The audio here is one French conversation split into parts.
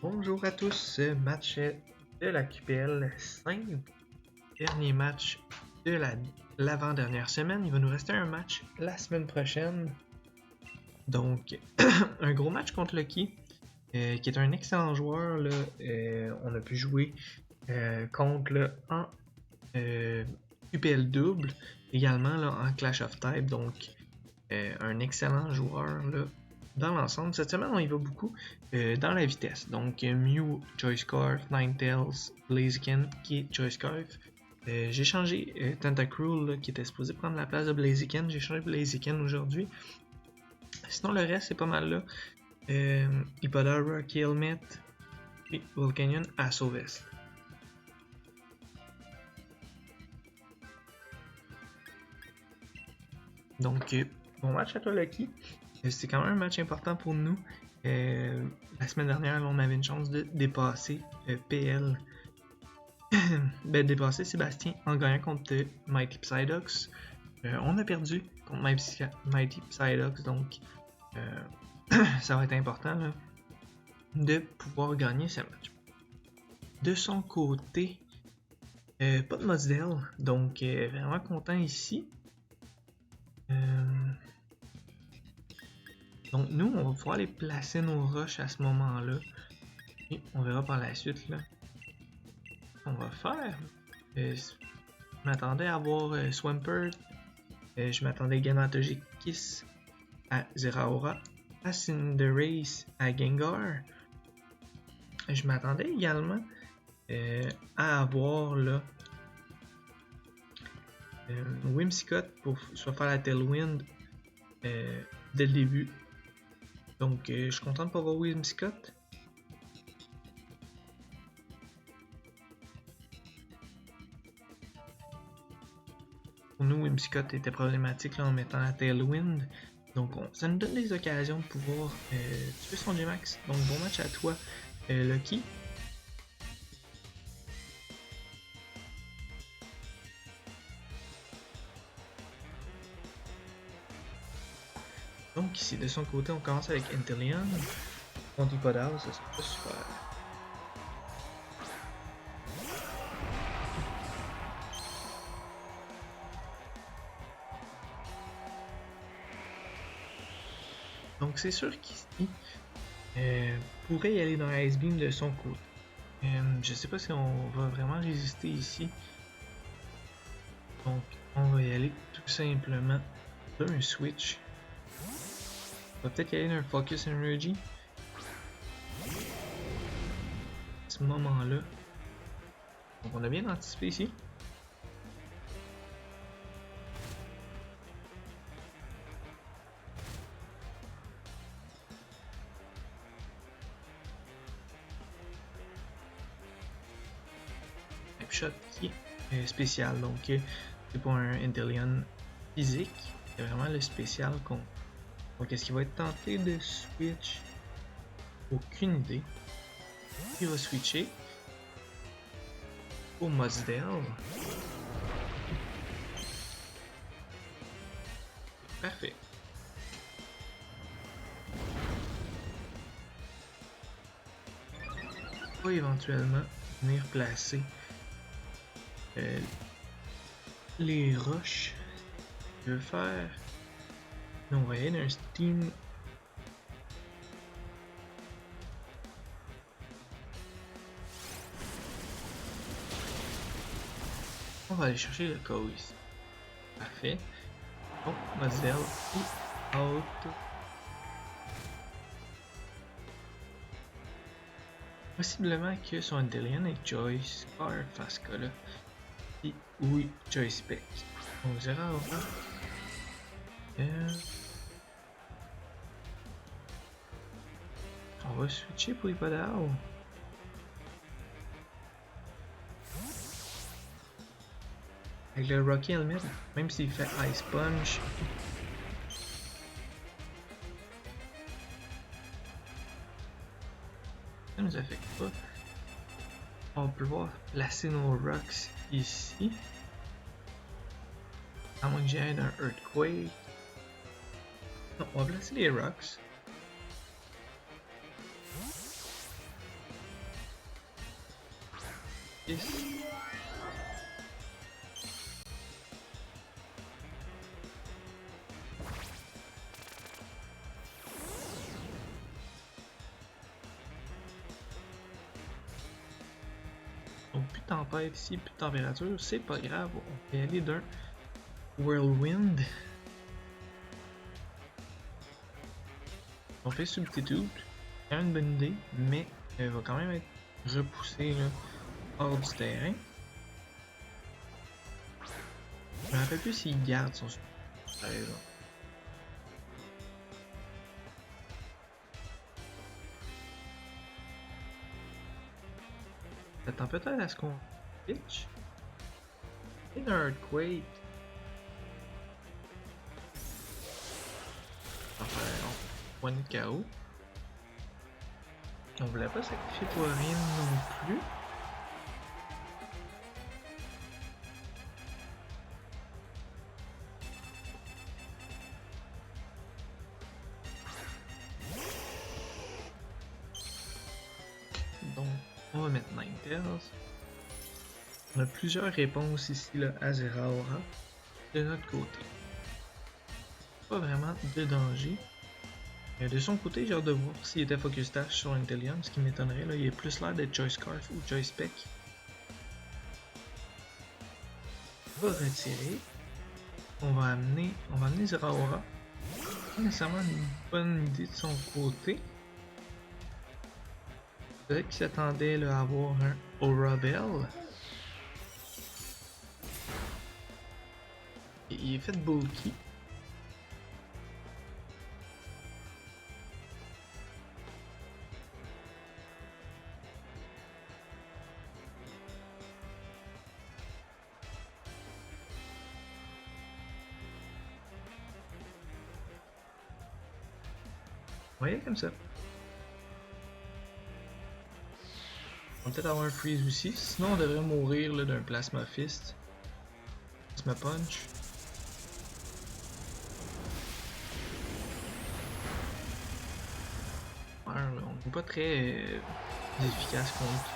Bonjour à tous, match de la QPL 5, dernier match de l'avant-dernière semaine. Il va nous rester un match la semaine prochaine. Donc, un gros match contre Lucky, qui est un excellent joueur. Là. On a pu jouer contre le en QPL double, également là, en Clash of Type. Donc, un excellent joueur là, dans l'ensemble. Cette semaine, on y va beaucoup dans la vitesse. Donc, Mew, Choice-Scarf, Ninetales, Blaziken qui est Choice-Scarf. J'ai changé Tentacruel là, qui était supposé prendre la place de Blaziken. J'ai changé Blaziken aujourd'hui. Sinon, le reste, c'est pas mal là. Hippodara, Helmet et Volcanion à Sauvest. Donc, bon match à toi, Lucky. C'est quand même un match important pour nous. La semaine dernière, on avait une chance de dépasser PL. Dépasser Sébastien en gagnant contre Mighty Psyducks. On a perdu contre Mighty Psyducks, donc ça va être important là, de pouvoir gagner ce match. De son côté, pas de Mudsdale, donc vraiment content ici. Donc nous, on va pouvoir aller placer nos rushs à ce moment-là. Et on verra par la suite là. On va faire. Je m'attendais à avoir Swampert. Je m'attendais également à Togekiss à Zeraora, à Cinderace à Gengar. Je m'attendais également à avoir là Whimsicott pour soit faire la Tailwind dès le début. Donc je suis content de pas avoir Whimsicott. Pour nous, Whimsicott était problématique là, en mettant la Tailwind. Donc ça nous donne des occasions de pouvoir tuer son G-Max. Donc bon match à toi, Lucky. Donc ici, de son côté, on commence avec Inteleon. Contre Hippodar, ça c'est pas super. Donc c'est sûr qu'ici, pourrait y aller dans Ice Beam de son côté. Je sais pas si on va vraiment résister ici. Donc on va y aller tout simplement d'un switch. On va peut-être y aller d'un Focus Energy. À ce moment-là. Donc on a bien anticipé ici. Shot qui est spécial, donc c'est pas un Inteleon physique, c'est vraiment le spécial qu'on. Donc est-ce qu'il va être tenté de switch? Aucune idée. Il va switcher au Mudsdale. Parfait. On va éventuellement venir placer les roches. Je veux faire. On va aller d'un Steam. On va aller chercher le KO ici. Parfait. Donc, Mudsdale est out. Possiblement que son Inteleon est Choice Scarf à ce cas-là. Et oui, Choice Spec. On verra avant. On va switcher pour Hippodar. Avec le Rocky Helmet, même s'il fait Ice Punch. Ça nous affecte pas. On peut pouvoir placer nos rocks ici. À moins que j'ai un Earthquake. Non, on va placer les rocks. 6. Donc plus de tempête ici, plus de température, c'est pas grave, on peut y aller d'un Whirlwind. On fait Substitute, c'est quand même une bonne idée, mais elle va quand même être repoussée là, hors du terrain. Je me rappelle plus s'il garde son Substitute. Attends peut-être à ce qu'on pitch. Et un Earthquake. Enfin, on point de KO. On voulait pas sacrifier Torin non plus. Donc, on va mettre Ninetales. On a plusieurs réponses ici là, à Zeraora de notre côté. Pas vraiment de danger. De son côté, j'ai hâte de voir s'il était Focus Dash sur Inteleon, ce qui m'étonnerait. Là, il est plus l'air d'être Choice Scarf ou Choice Spec. On va retirer. On va amener Zeraora. Pas nécessairement une bonne idée de son côté. Peut-être qu'il s'attendait à avoir un Aura Bell. Et il est fait bulky. Vous voyez comme ça. On va peut-être avoir un freeze aussi, sinon on devrait mourir d'un Plasma Fist. Plasma Punch. Ouais, on n'est pas très efficace contre.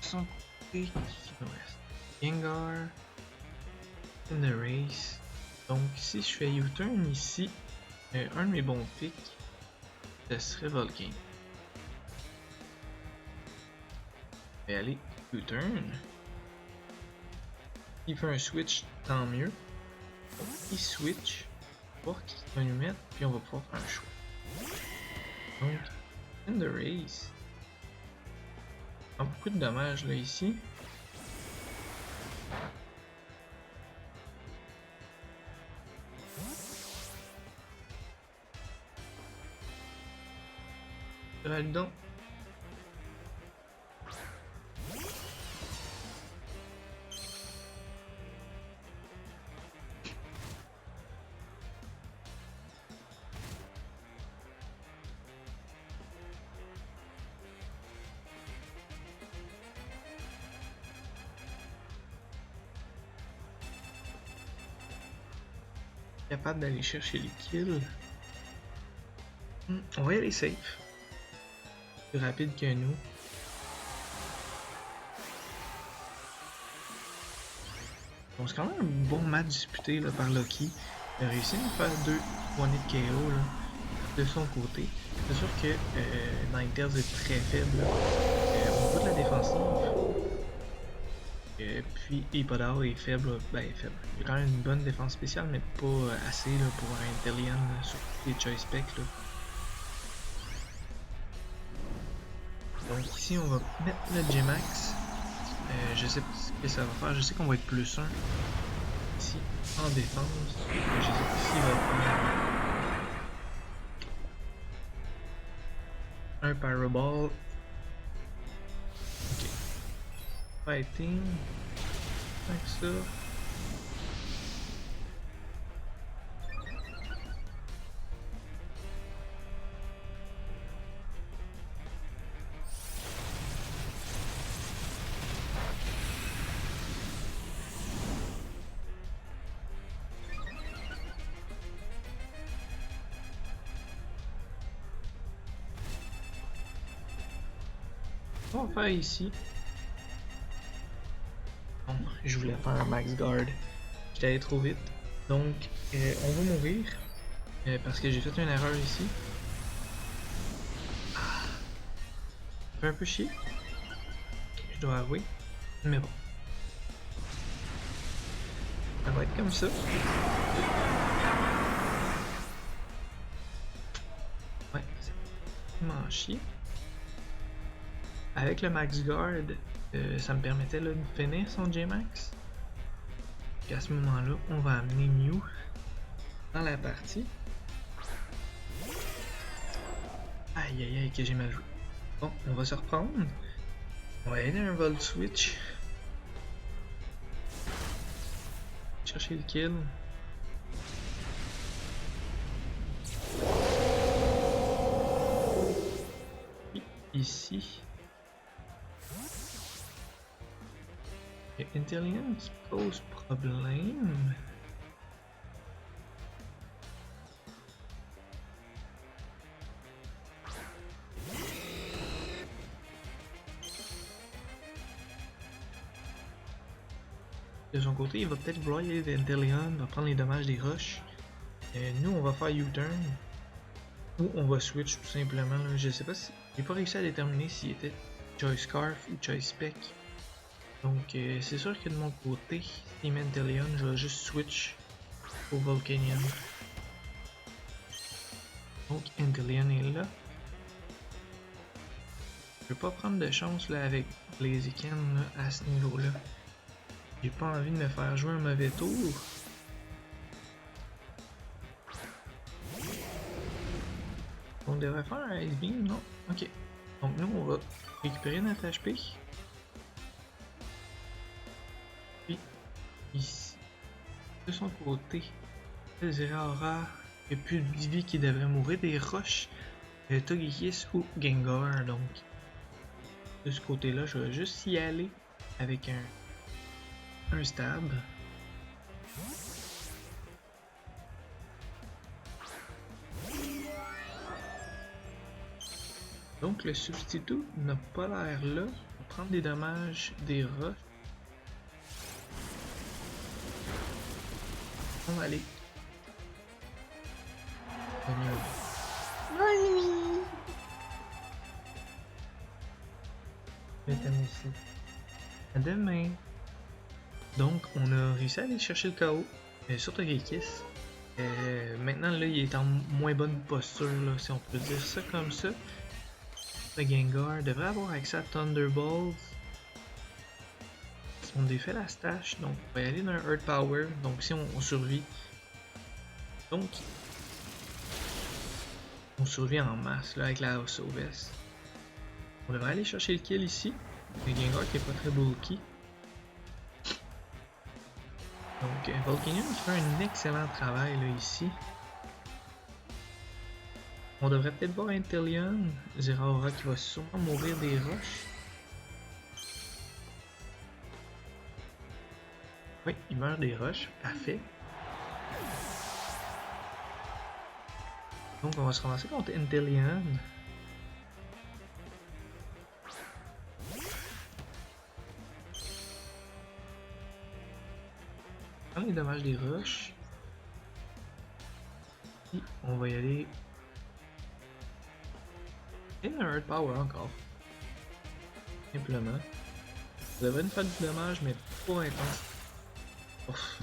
Son côté qui nous reste. Gengar. Cinderace. Donc si je fais U-turn ici, un de mes bons picks, ce serait Volcane. Je vais aller U-turn. Il fait un switch, tant mieux. Donc il switch, voir qui va nous mettre, puis on va pouvoir faire un choix. Donc, Cinderace. Beaucoup de dommages là ici. Là-dedans. Capable d'aller chercher les kills. On va y aller safe. Plus rapide que nous. Bon, c'est quand même un bon match disputé là, par Loki. Il a réussi à nous faire 2 poignées de KO là, de son côté. C'est sûr que Ninetales est très faible au niveau de la défensive. Puis Hippodau est faible, faible. Il a quand même une bonne défense spéciale, mais pas assez là, pour un Inteleon, surtout les Choice Spec. Là. Donc ici on va mettre le G-Max. Je sais pas ce que ça va faire, je sais qu'on va être plus 1 ici en défense. Je sais pas s'il va faire un Pyroball. Ok. Fighting. Avec ça. On va faire ici. Bon, je voulais faire un max guard. J'étais allé trop vite. Donc, on va mourir. Parce que j'ai fait une erreur ici. Ça fait un peu chier. Je dois avouer. Mais bon. Ça va être comme ça. Ouais, c'est vraiment chier. Avec le max guard, ça me permettait là, de finir son J-Max. Puis à ce moment-là, on va amener Mew dans la partie. Aïe aïe aïe que j'ai mal joué. Bon, on va se reprendre. On va aider un Volt Switch. Chercher le kill. Puis ici. Il y a Inteleon qui pose problème. De son côté, il va peut-être vouloir y aller d'Inteleon, va prendre les dommages des rushs. Nous, on va faire U-turn. Ou on va switch tout simplement. Là. Je sais pas si. J'ai pas réussi à déterminer s'il était Choice Scarf ou Choice Spec. Donc, c'est sûr que de mon côté, si met Inteleon, je vais juste switch au Volcanion. Donc, Inteleon est là. Je vais pas prendre de chance là, avec Blaziken à ce niveau-là. J'ai pas envie de me faire jouer un mauvais tour. On devrait faire un Ice Beam, non? Ok. Donc nous, on va récupérer notre HP. Puis, ici, de son côté, Zeraora, il n'y a plus de Divi qui devrait mourir des roches. Togekiss ou Gengar, donc. De ce côté-là, je vais juste y aller avec un stab. Donc le substitut n'a pas l'air là. On va prendre des dommages des roches. On va aller. Bonne nuit. Je vais t'aimer ici. À demain. Donc on a réussi à aller chercher le KO sur Togekiss. Maintenant là il est en moins bonne posture là, si on peut dire ça comme ça. Le Gengar devrait avoir accès à Thunderbolt. On défait la stash, donc on va y aller d'un Earth Power, donc si on survit. Donc on survit en masse là avec la House of S. On devrait aller chercher le kill ici. Le Gengar qui est pas très bulky. Donc Volcanion qui fait un excellent travail là ici. On devrait peut-être voir Inteleon, Zeraora qui va sûrement mourir des roches. Oui, il meurt des roches, parfait. Donc on va se ramasser contre Inteleon. Prendre les dommages des roches. Et on va y aller. Et un Earth Power encore. Simplement. Ça devrait nous faire du dommage, mais pas intense. Ouf.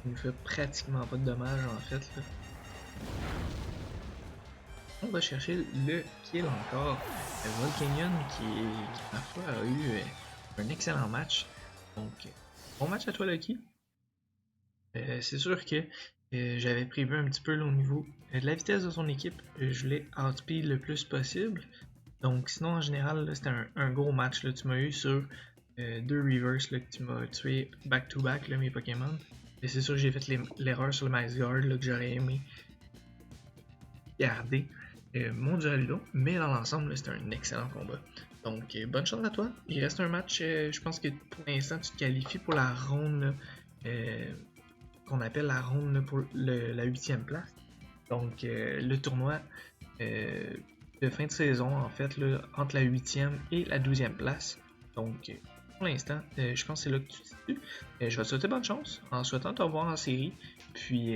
Il nous fait pratiquement pas de dommages en fait. Là. On va chercher le kill encore. Volcanion qui ma foi a eu un excellent match. Donc, bon match à toi Lucky. C'est sûr que j'avais prévu un petit peu là, au niveau de la vitesse de son équipe. Je voulais outspeed le plus possible. Donc sinon en général c'était un gros match. Là. Tu m'as eu sur 2 reverse là, que tu m'as tué back to back là, mes Pokémon. Et c'est sûr que j'ai fait l'erreur sur le Max Guard là, que j'aurais aimé garder mon Duraludon. Mais dans l'ensemble c'était un excellent combat. Donc bonne chance à toi. Il reste un match. Je pense que pour l'instant tu te qualifies pour la ronde qu'on appelle la ronde pour la 8e place. Donc le tournoi de de fin de saison, en fait, là, entre la 8e et la 12e place. Donc, pour l'instant, je pense que c'est là que tu te situes. Je vais te souhaiter bonne chance en souhaitant te revoir en série. Puis,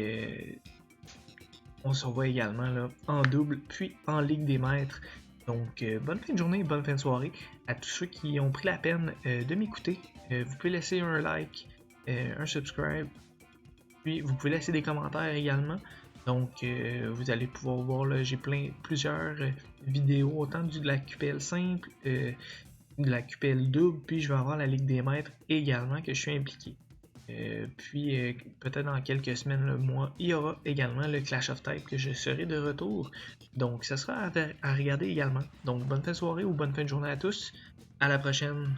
on se revoit également là, en double, puis en Ligue des Maîtres. Donc, bonne fin de journée, bonne fin de soirée à tous ceux qui ont pris la peine de m'écouter. Vous pouvez laisser un like, un subscribe, puis vous pouvez laisser des commentaires également. Donc, vous allez pouvoir voir, là, j'ai plusieurs vidéos, autant de la QPL simple, de la QPL double, puis je vais avoir la Ligue des Maîtres également que je suis impliqué. Puis peut-être dans quelques semaines, le mois, il y aura également le Clash of Type que je serai de retour. Donc ça sera à regarder également. Donc bonne fin de soirée ou bonne fin de journée à tous. À la prochaine.